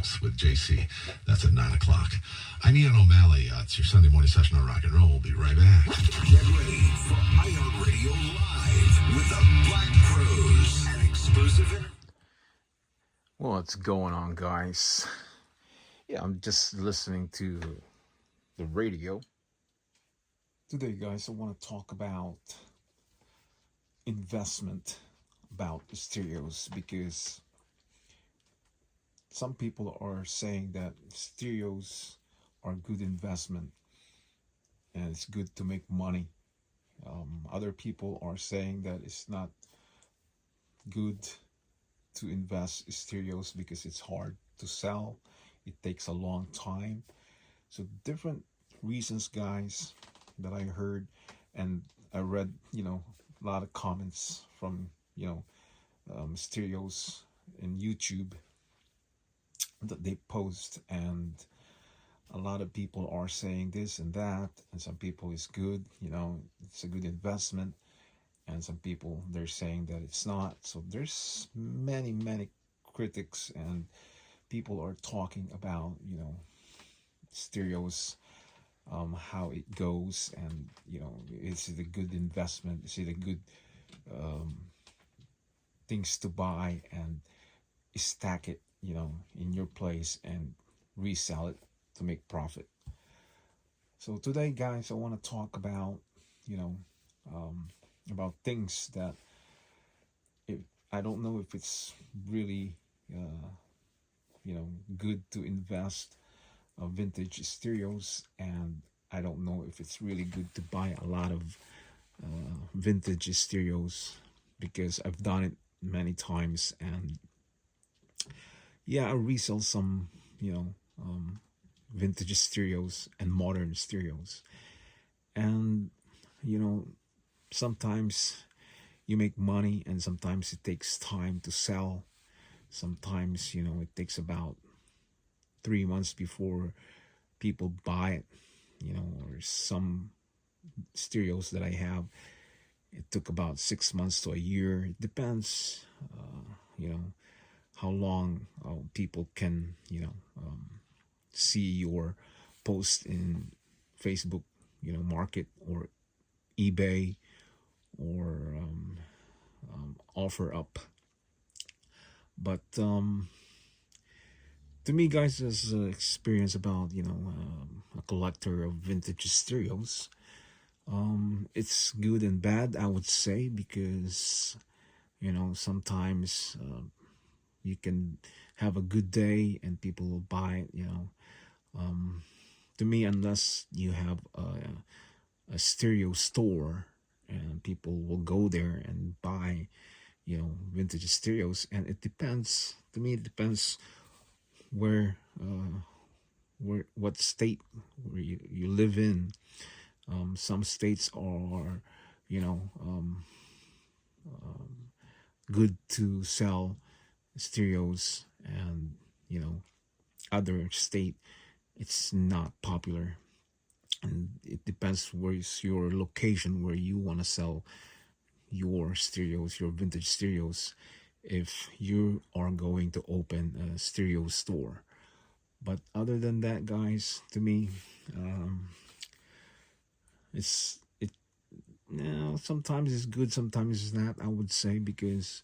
House with JC. That's at 9 o'clock. I'm Ian O'Malley. It's your Sunday morning session on rock and roll. We'll be right back. Get ready for iHeartRadio Live with the Black Crowes. An exclusive. What's going on, guys? Yeah, I'm just listening to the radio. Today, guys, I want to talk about investment, about stereos, because some people are saying that stereos are good investment and it's good to make money. Other people are saying that it's not good to invest stereos because it's hard to sell. It takes a long time. So different reasons, guys, that I heard, and I read, a lot of comments from, stereos in YouTube that they post, and a lot of people are saying this and that, and some people is good, it's a good investment, and some people they're saying that it's not. So there's many critics, and people are talking about stereos, how it goes, and is it a good investment, is it a good things to buy and stack it in your place and resell it to make profit. So today, guys, I want to talk about about things that I don't know if it's really good to invest vintage stereos, and I don't know if it's really good to buy a lot of vintage stereos, because I've done it many times, and I resell some vintage stereos and modern stereos, and sometimes you make money, and sometimes it takes time to sell. Sometimes it takes about 3 months before people buy it, or some stereos that I have, it took about 6 months to a year. It depends how long people can see your post in Facebook market, or eBay, or offer up. But to me, guys, as an experience about a collector of vintage stereos, it's good and bad, I would say, because sometimes you can have a good day and people will buy it. To me, unless you have a stereo store and people will go there and buy vintage stereos, and it depends. To me, it depends where what state where you live in. Some states are good to sell stereos, and other state it's not popular, and it depends where is your location where you want to sell your stereos, your vintage stereos, if you are going to open a stereo store. But other than that, guys, to me, sometimes it's good, sometimes it's not, I would say, because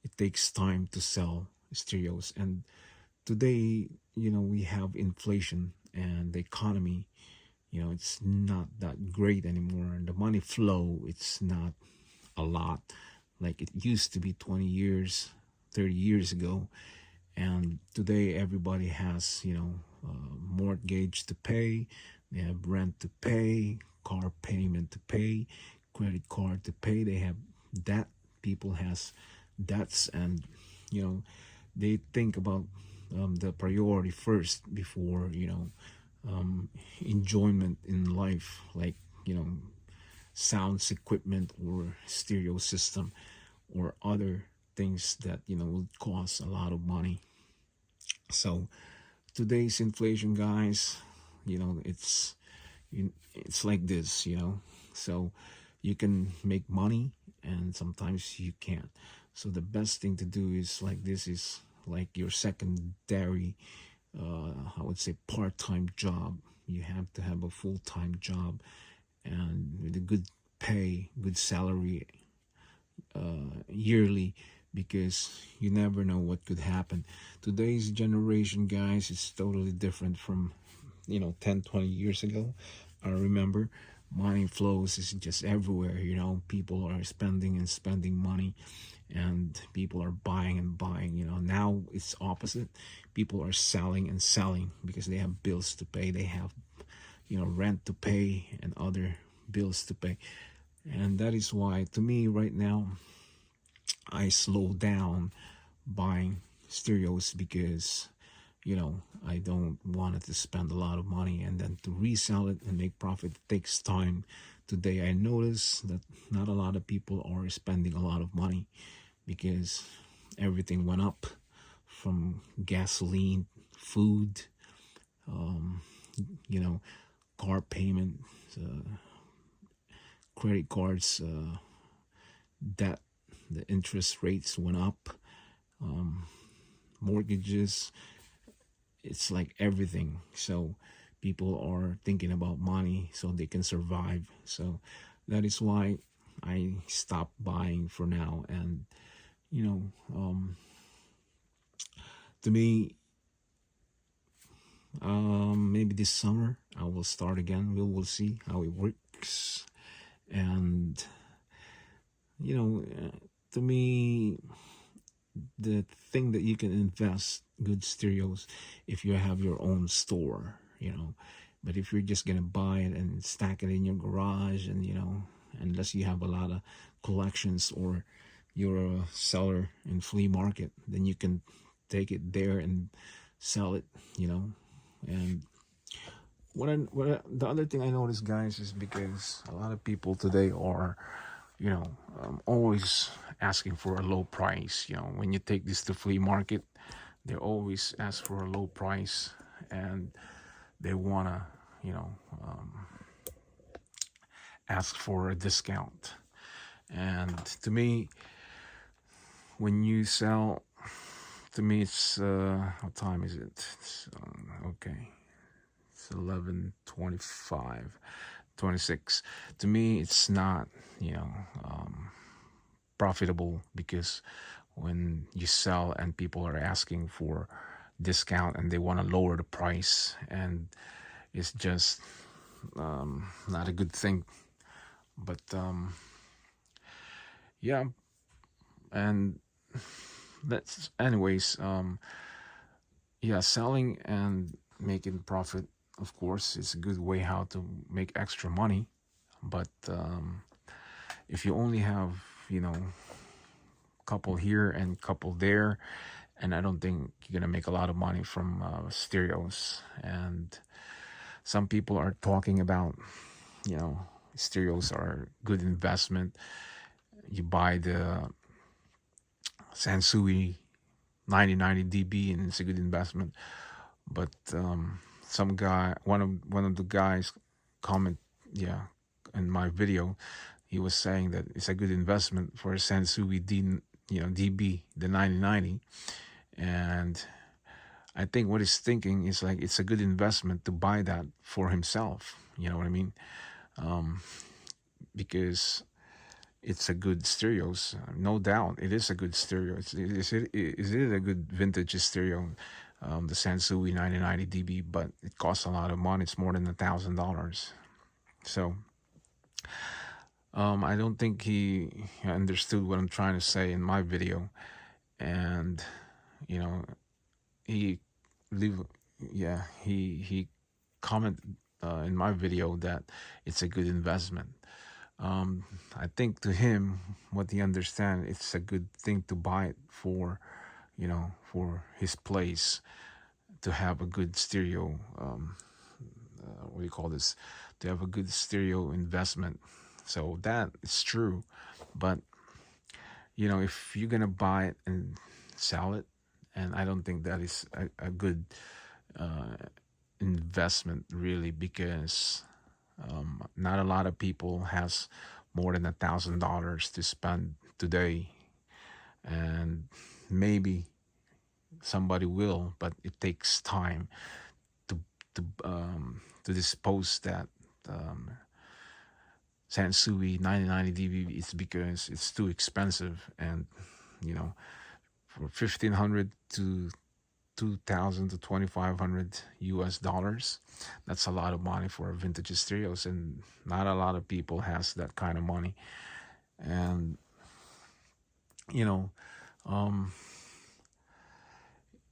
it takes time to sell stereos. And today, we have inflation, and the economy, it's not that great anymore, and the money flow, it's not a lot like it used to be 20 years, 30 years ago. And today everybody has mortgage to pay, they have rent to pay, car payment to pay, credit card to pay, they have debt, people has debts, and they think about the priority first before enjoyment in life, like sounds equipment or stereo system or other things that will cost a lot of money. So today's inflation, guys, it's like this, so you can make money and sometimes you can't. So the best thing to do is like this, is like your secondary I would say part-time job. You have to have a full-time job and with a good pay, good salary yearly, because you never know what could happen. Today's generation, guys, is totally different from 10, 20 years ago. I remember money flows is just everywhere. People are spending and spending money, and people are buying and buying. Now it's opposite. People are selling and selling because they have bills to pay. They have rent to pay and other bills to pay. And that is why, to me, right now, I slow down buying stereos, because I don't want it to spend a lot of money and then to resell it and make profit takes time. Today I notice that not a lot of people are spending a lot of money because everything went up, from gasoline, food, you know car payment, uh, credit cards, debt, the interest rates went up, mortgages. It's like everything. So people are thinking about money so they can survive. So that is why I stopped buying for now. And you know, to me, maybe this summer I will start again. We'll see how it works. And to me, the thing that you can invest good stereos if you have your own store. But if you're just gonna buy it and stack it in your garage, and unless you have a lot of collections, or you're a seller in flea market, then you can take it there and sell it. And the other thing I noticed, guys, is because a lot of people today are always asking for a low price. When you take this to flea market, they always ask for a low price, and they wanna, you know, ask for a discount. And to me, when you sell, to me, it's what time is it? Okay, it's 11:25, 26. To me, it's not, you know, profitable, because when you sell and people are asking for discount and they want to lower the price, and it's just not a good thing. But yeah, and that's anyways. Yeah, selling and making profit, of course, is a good way how to make extra money. But if you only have, you know, couple here and couple there, and I don't think you're gonna make a lot of money from stereos. And some people are talking about, stereos are good investment. You buy the Sansui 9090 dB and it's a good investment. But one of the guys comment, yeah, in my video, he was saying that it's a good investment for a Sansui DB, the 9090. And I think what he's thinking is like it's a good investment to buy that for himself. You know what I mean? Because it's a good stereos, no doubt. It is a good stereo. Is it a good vintage stereo? The Sansui 9090 dB, but it costs a lot of money. It's more than $1,000. So I don't think he understood what I'm trying to say in my video. And you know he leave yeah he commented in my video that it's a good investment. I think to him, what he understand, it's a good thing to buy it for, for his place, to have a good stereo. What do you call this? To have a good stereo investment. So that is true, but if you're gonna buy it and sell it, and I don't think that is a good investment, really, because not a lot of people has more than $1,000 to spend today. And maybe somebody will, but it takes time to to dispose that um, Sansui 9090 DB. It's because it's too expensive, and you know, for 1,500 to 2,000 to 2,500 US dollars, that's a lot of money for vintage stereos, and not a lot of people has that kind of money. And you know, um,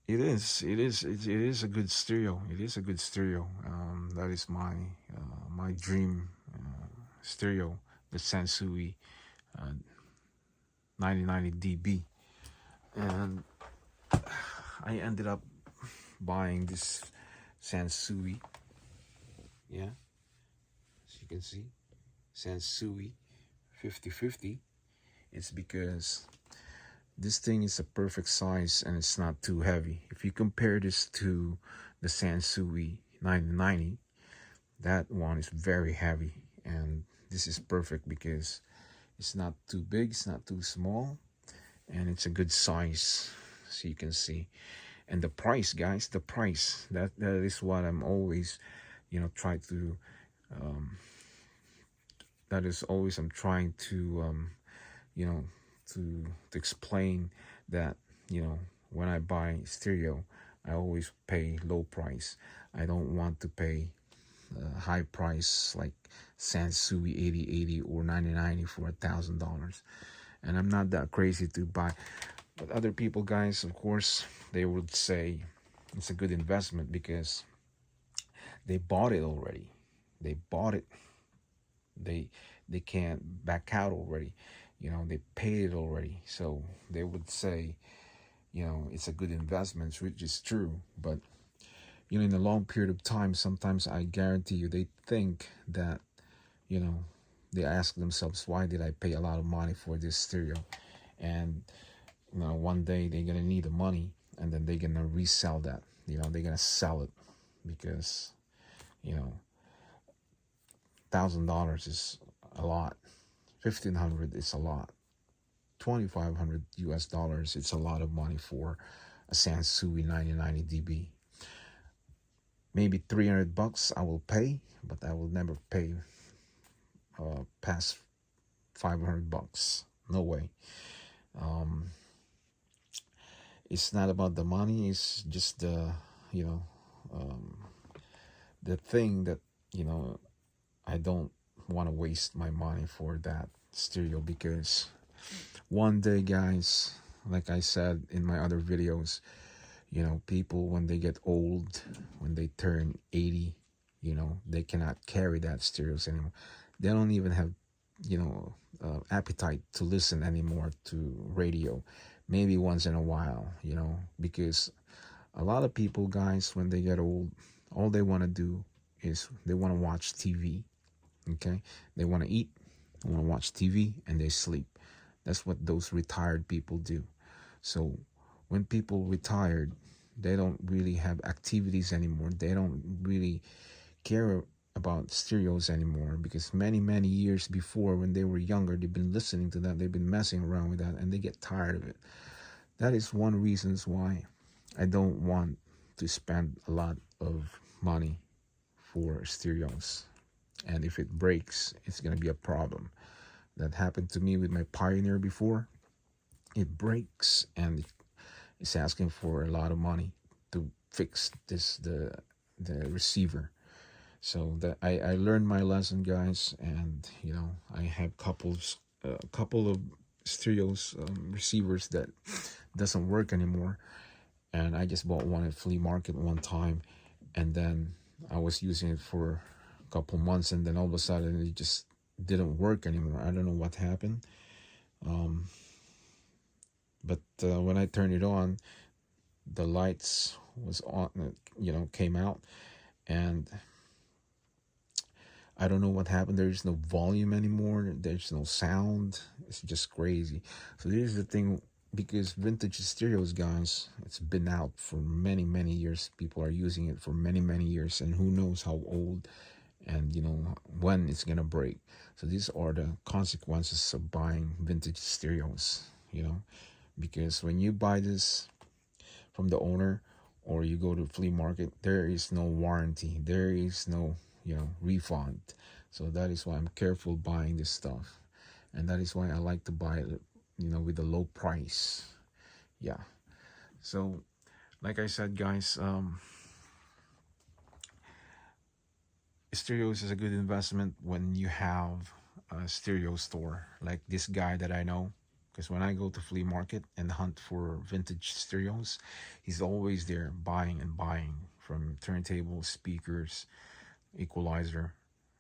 it is a good stereo. It is a good stereo. That is my dream stereo, the Sansui 9090 DB. And I ended up buying this Sansui. Yeah, as you can see, Sansui 5050. It's because this thing is a perfect size and it's not too heavy. If you compare this to the Sansui 9090, that one is very heavy, and this is perfect because it's not too big, it's not too small, and it's a good size, so you can see. And the price, guys, the price, that is what I'm always, try to that is always I'm trying to you know to explain that, when I buy stereo, I always pay low price. I don't want to pay high price like Sansui 8080 or 9090 for $1,000. And I'm not that crazy to buy. But other people, guys, of course, they would say it's a good investment because they bought it already. They bought it. They they can't back out already. They paid it already. So they would say, it's a good investment, which is true. But in a long period of time, sometimes I guarantee you they think that, you know, they ask themselves, why did I pay a lot of money for this stereo? And one day they're gonna need the money, and then they're gonna resell that. They're gonna sell it because you know $1,000 is a lot, 1,500 is a lot, 2,500 US dollars. It's a lot of money for a Sansui 9090 DB. Maybe $300 I will pay, but I will never pay past $500. No way. Um, it's not about the money. It's just you know, um, the thing that you know I don't want to waste my money for that stereo because one day, guys, like I said in my other videos, people when they get old, when they turn 80, they cannot carry that stereos anymore. They don't even have, appetite to listen anymore to radio. Maybe once in a while, because a lot of people, guys, when they get old, all they want to do is they want to watch TV. Okay, they want to eat, they want to watch TV, and they sleep. That's what those retired people do. So when people retired, they don't really have activities anymore. They don't really care about stereos anymore because many years before, when they were younger, they've been listening to that, they've been messing around with that, and they get tired of it. That is one reasons why I don't want to spend a lot of money for stereos. And if it breaks, it's gonna be a problem. That happened to me with my Pioneer before. It breaks and it's asking for a lot of money to fix the receiver. So that I learned my lesson, guys, and I have a couple of stereos receivers that doesn't work anymore, and I just bought one at flea market one time, and then I was using it for a couple months, and then all of a sudden it just didn't work anymore. I don't know what happened, but when I turned it on, the lights was on, came out, and I don't know what happened. There's no volume anymore. There's no sound. It's just crazy. So here's the thing, because vintage stereos, guys, it's been out for many years. People are using it for many years, and who knows how old and when it's gonna break. So these are the consequences of buying vintage stereos. Because when you buy this from the owner, or you go to flea market, there is no warranty, there is no, refund. So that is why I'm careful buying this stuff, and that is why I like to buy it, with a low price. Yeah. So like I said, guys, stereos is a good investment when you have a stereo store like this guy that I know. Because when I go to flea market and hunt for vintage stereos, he's always there buying and buying, from turntables, speakers, equalizer,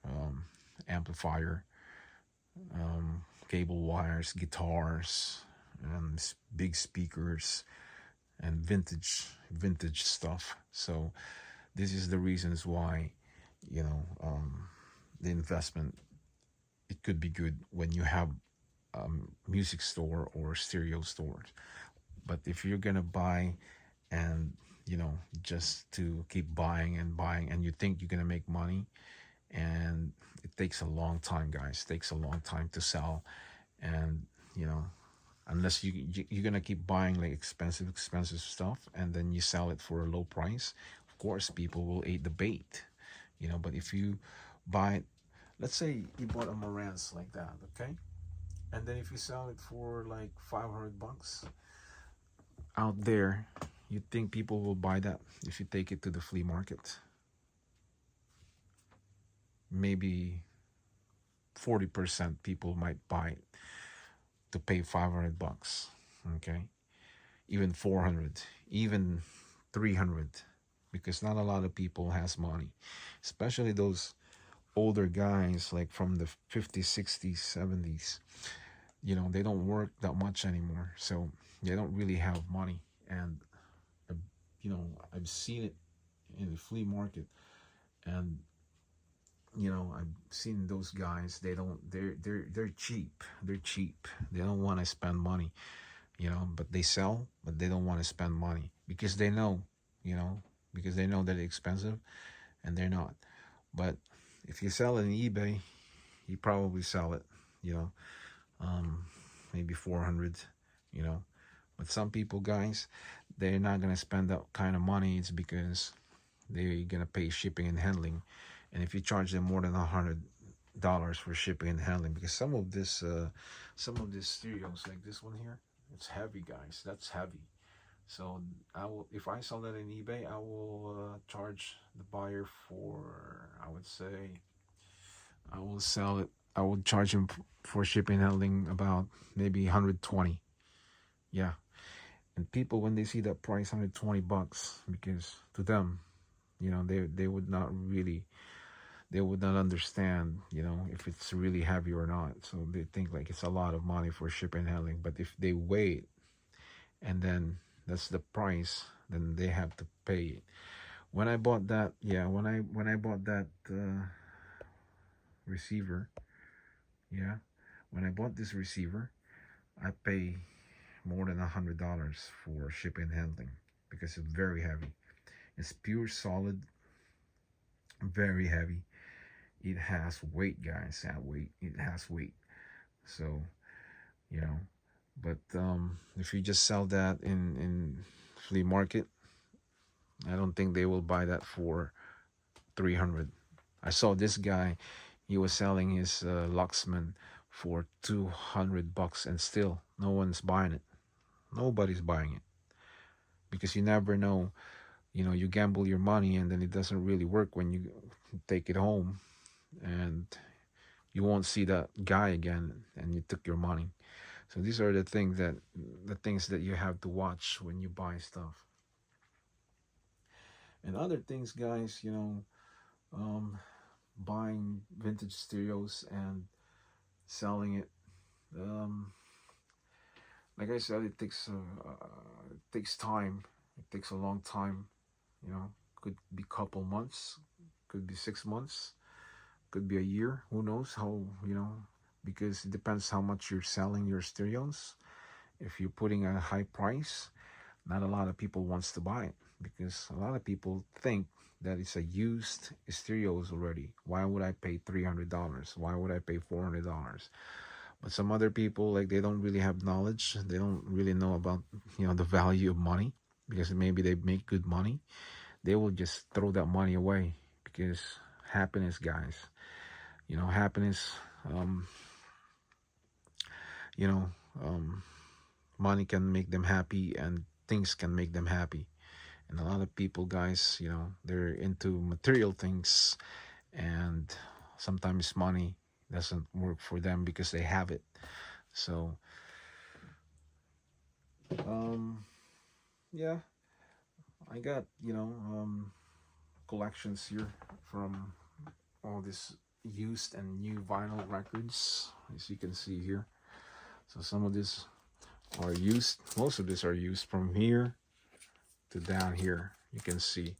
um, amplifier, cable wires, guitars, and big speakers, and vintage stuff. So this is the reasons why, the investment, it could be good when you have music store or stereo stores. But if you're gonna buy and, just to keep buying and buying, and you think you're gonna make money, and it takes a long time, guys. It takes a long time to sell. And, unless you're gonna keep buying like expensive stuff, and then you sell it for a low price, of course people will eat the bait. But if you buy, let's say you bought a Marantz like that, okay, and then if you sell it for like $500 out there, you think people will buy that? If you take it to the flea market, maybe 40% people might buy it to pay $500. Okay, even 400, even 300, because not a lot of people has money, especially those older guys like from the 50s, 60s, 70s. They don't work that much anymore, so they don't really have money. And uh, I've seen it in the flea market, and I've seen those guys. They're cheap. They're cheap. They don't want to spend money, but they sell, but they don't want to spend money because they know, that it's expensive, and they're not. But if you sell it on eBay, you probably sell it, you know, maybe 400, you know. But some people, guys, they're not gonna spend that kind of money. It's because they're gonna pay shipping and handling, and if you charge them more than $100 for shipping and handling, because some of these stereos like this one here, it's heavy, guys. That's heavy. So I will, if I sell that in eBay, I will charge the buyer for, I would say, I will sell it. I would charge him for shipping and handling about maybe 120. Yeah, and people, when they see that price, $120, because to them, they would not really, they would not understand, if it's really heavy or not. So they think like it's a lot of money for shipping and handling. But if they wait, and then that's the price, then they have to pay it. When I bought that, yeah, when I bought that receiver, yeah, when I bought this receiver, I pay more than $100 for shipping and handling because it's very heavy. It's pure solid, very heavy. It has weight, guys. That weight, it has weight. So, you know, but if you just sell that in flea market, I don't think they will buy that for 300. I saw this guy, he was selling his Luxman for $200, and still no one's buying it. Nobody's buying it because you never know. You gamble your money, and then it doesn't really work when you take it home, and you won't see that guy again, and you took your money. So these are the things that you have to watch when you buy stuff. And other things, guys, um, buying vintage stereos and selling it. Um, like I said, it takes time. It takes a long time. Could be couple months, could be 6 months, could be a year. Who knows how? Because it depends how much you're selling your stereos. If you're putting a high price, not a lot of people wants to buy it because a lot of people think that it's a used stereos already. Why would I pay $300? Why would I pay $400? But some other people, like, they don't really have knowledge. They don't really know about the value of money. because maybe they make good money, they will just throw that money away because happiness, guys, happiness, um, you know, um, money can make them happy and things can make them happy. And a lot of people, guys, they're into material things, and sometimes money doesn't work for them because they have it. So, um, yeah, I got, collections here from all this used and new vinyl records, as you can see here. So some of these are used, most of these are used from here to down here, you can see.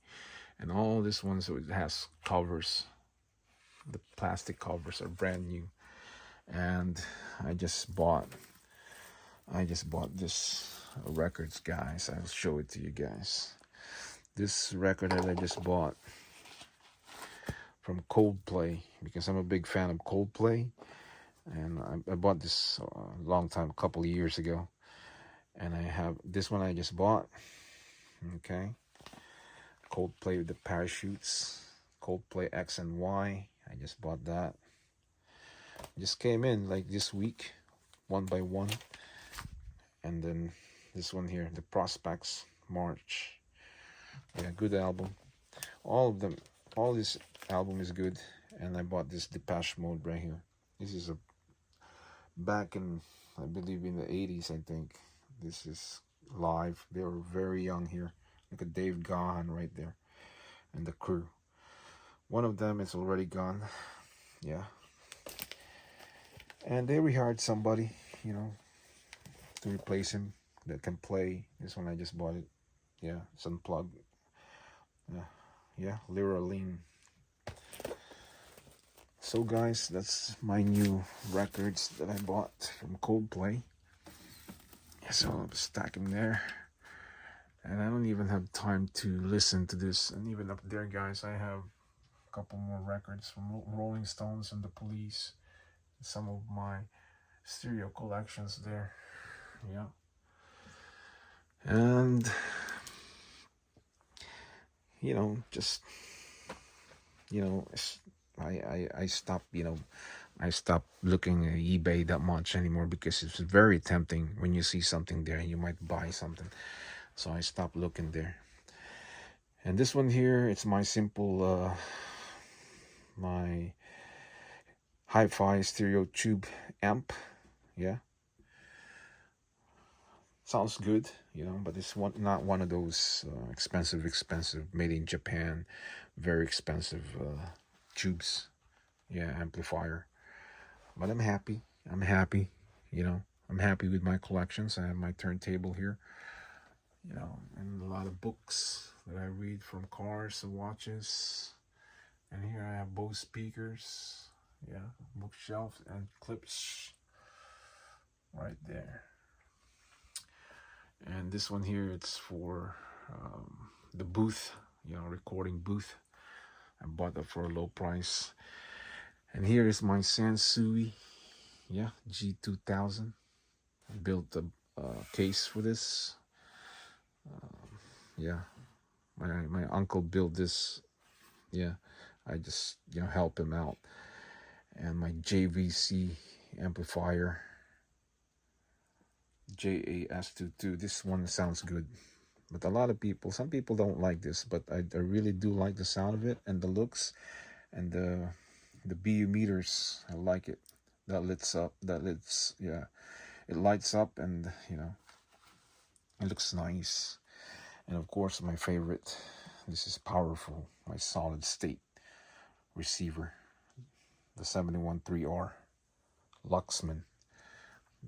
And all these ones, so it has covers. The plastic covers are brand new. And I just bought this records, guys. I'll show it to you guys. This record that I just bought from Coldplay, because I'm a big fan of Coldplay, and I bought this a long time, a couple of years ago. And I have this one I just bought. Okay, Coldplay with the parachutes, Coldplay X and Y. I just bought that. It just came in like this week, one by one. And then this one here, the Prospects March. Yeah, good album. All of them, all this album is good. And I bought this Depeche Mode right here. This is a back in, I believe, in the 80s, I think. This is live. They were very young here. Look at Dave Gahan right there and the crew. One of them is already gone. Yeah. And they rehired somebody, to replace him that can play. This one I just bought it. Yeah, it's unplugged. Yeah, Lyra Lean. So guys, that's my new records that I bought from Coldplay. So I'll stack them there. And I don't even have time to listen to this. And even up there, guys, I have a couple more records from Rolling Stones and the Police. Some of my stereo collections there. Yeah. And just I stopped I stopped looking at eBay that much anymore because it's very tempting when you see something there and you might buy something. So I stopped looking there. And this one here, it's my simple my hi-fi stereo tube amp. Yeah, sounds good, but it's not one of those expensive made in Japan, very expensive tubes. Yeah, amplifier. But I'm happy. I'm happy. I'm happy with my collections. I have my turntable here, and a lot of books that I read, from cars to watches. And here I have Bose speakers. Yeah, bookshelf and clips right there. And this one here, it's for the booth, recording booth. I bought that for a low price. And here is my Sansui, yeah, G2000. I built a case for this. Yeah, my uncle built this. Yeah, I just help him out. And my JVC amplifier, JAS22. This one sounds good, but some people don't like this, but I really do like the sound of it and the looks, and the BU meters. I like it. That lights up. Yeah, it lights up, and it looks nice. And of course, my favorite. This is powerful. My solid state receiver, the 713R Luxman.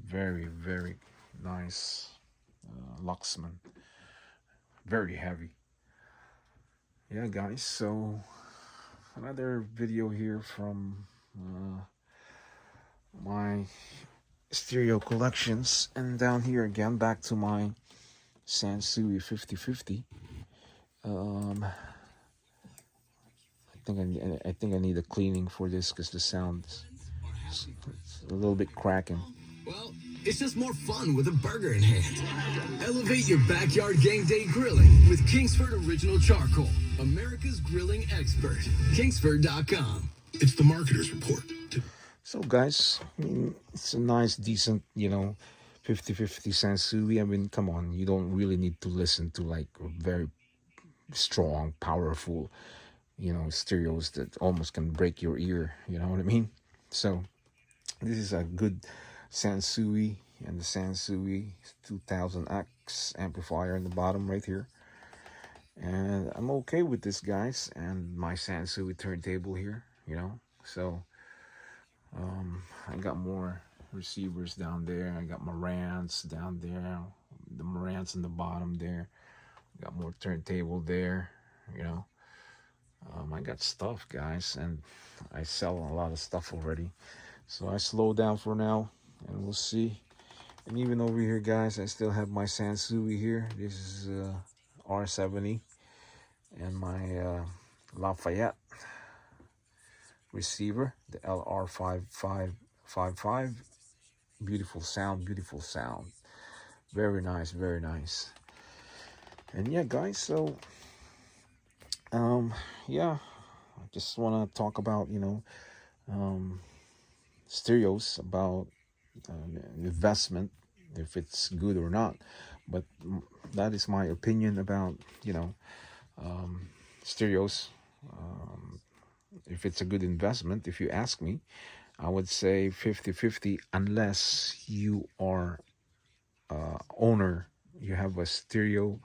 Very, very nice Luxman. Very heavy. Yeah, guys. So another video here from my stereo collections, and down here again, back to my Sansui 5050. I think I need a cleaning for this because the sound is a little bit cracking. Well, It's just more fun with a burger in hand. Elevate your backyard game day grilling with Kingsford Original Charcoal, America's grilling expert. Kingsford.com. It's the marketer's report. So, guys, I mean, it's a nice, decent, 50-50 sansui. I mean, come on, you don't really need to listen to like very strong, powerful, stereos that almost can break your ear. You know what I mean? So, this is a good sansui, and the sansui 2000X amplifier in the bottom right here. And I'm okay with this, guys, and my sansui turntable here, So, I got more receivers down there. I got Marantz down there, the Marantz in the bottom there. Got more turntable there, I got stuff, guys, and I sell a lot of stuff already. So I slow down for now, and we'll see. And even over here, guys, I still have my Sansui here. This is R70 and my Lafayette receiver, the LR5555. Beautiful sound, beautiful sound. Very nice, very nice. And yeah, guys, so yeah, I just want to talk about stereos, about investment, if it's good or not. But that is my opinion about stereos. If it's a good investment, if you ask me, I would say 50-50, unless you are owner, you have a stereo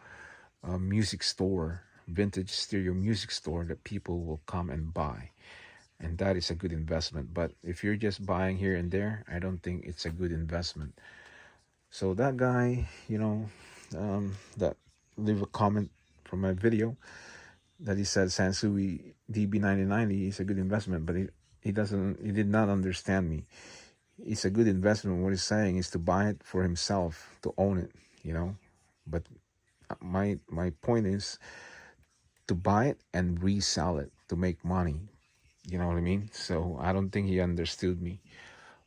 music store, vintage stereo music store that people will come and buy, and that is a good investment. But if you're just buying here and there, I don't think it's a good investment. So that guy, that leave a comment from my video that he said Sansui DB9090 is a good investment, but he did not understand me. It's a good investment. What he's saying is to buy it for himself, to own it, But my point is to buy it and resell it to make money. You know what I mean? So I don't think he understood me.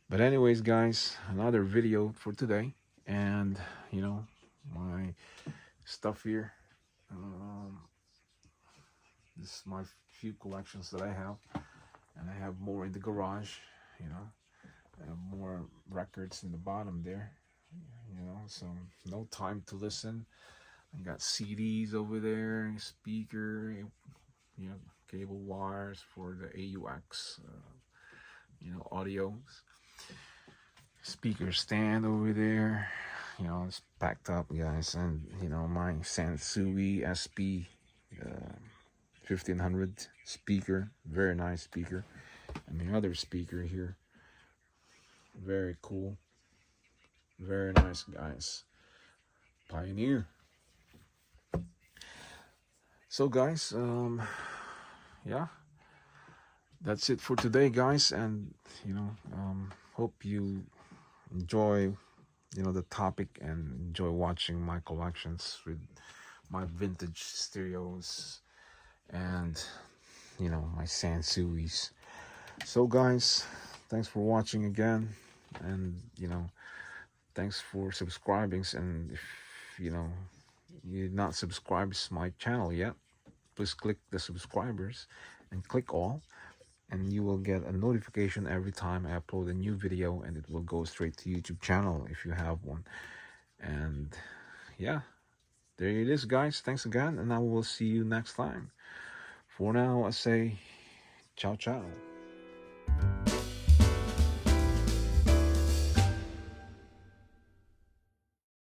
But anyways, guys, another video for today, and my stuff here. This is my few collections that I have, and I have more in the garage. I have more records in the bottom there. So no time to listen. I got CDs over there, speaker, cable wires for the AUX, audio. Speaker stand over there, it's packed up, guys. And, my Sansui SP 1500 speaker, very nice speaker. And the other speaker here, very cool, very nice, guys. Pioneer. So, guys, yeah, that's it for today, guys. And hope you enjoy the topic and enjoy watching my collections with my vintage stereos and my Sansuis. So, guys, thanks for watching again, and thanks for subscribing. And if you're not subscribed to my channel yet, please click the subscribers and click all, and you will get a notification every time I upload a new video, and it will go straight to YouTube channel if you have one. And yeah, there it is, guys. Thanks again, and I will see you next time. For now, I say ciao ciao.